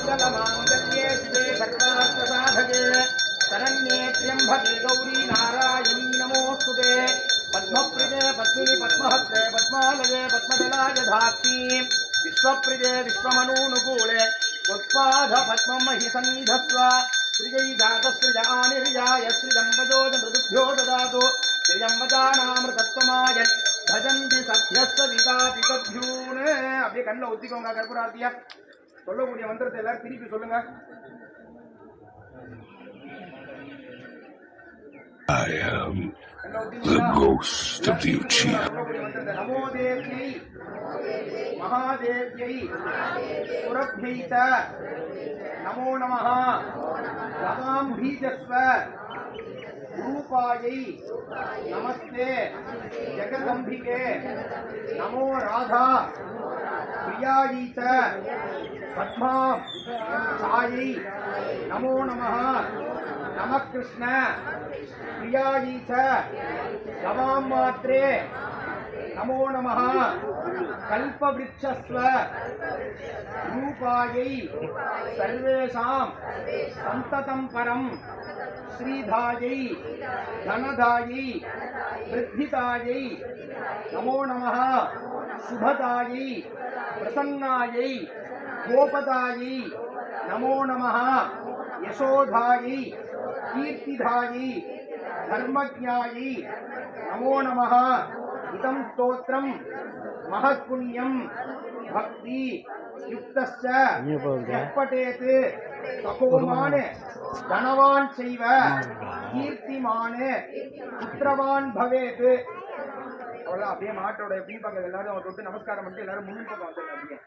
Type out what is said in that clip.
मंगलमांगल्ये शिवे सर्वार्थसाधके शरण्ये त्र्यंबके गौरी नारायणी नमोस्तुते पद्मप्रिये पद्मिनि पद्महस्ते पद्मालये पद्मदलाय धात्री विश्वप्रिये विश्वमनूनुकूले उत्पाद पद्मं महि सन्निधस्व श्रियै जातश्रियानिर्याय श्रिजम्बजोज मृदुभ्यो ददातु श्रिजम्बजानामृतत्वमाय भजन्ति सभ्यस्सवितापितभ्यून् அப்படியே கண்ணில் ஒத்திக்கோங்க கற்பூரார்த்தியா சொல்லக்கூடிய மந்திரத்தை எல்லாரும் திருப்பி சொல்லுங்க. I am the ghost of the Uchiha. नमो देव्यै महादेव्यै सुरभ्यै च नमो नमः गवां बीजस्व रूपायै नमस्ते जगदम्बिके नमो राधा प्रियायै च पद्मा सायै नमो नमः नमः कृष्ण प्रियायै च गवां मात्रे नमो नमः कल्पवृक्षस्व रूपायै सर्वेषां सन्ततं परं श्रीधायै धनधायै वृद्धितायै नमो नमः शुभदायै प्रसन्नायै गोपदायै नमो नमः यशोधायै कीर्तिधायै धर्मज्ञायै नमो नमः इदं स्तोत्रं महत्पुण्यं भक्ति युक्तश्च यः पठेत् सकोमान् धनवान् चैव कीर्तिमान् पुत्रवान् भवेत्. அவ்வளோ அப்படியே மாட்டோட பின்பக்கம் எல்லாரும் அவர் தொட்டு நமஸ்காரம் பண்ணிட்டு எல்லாரும் முன்னுக்கு வந்துடுங்க அப்படியே.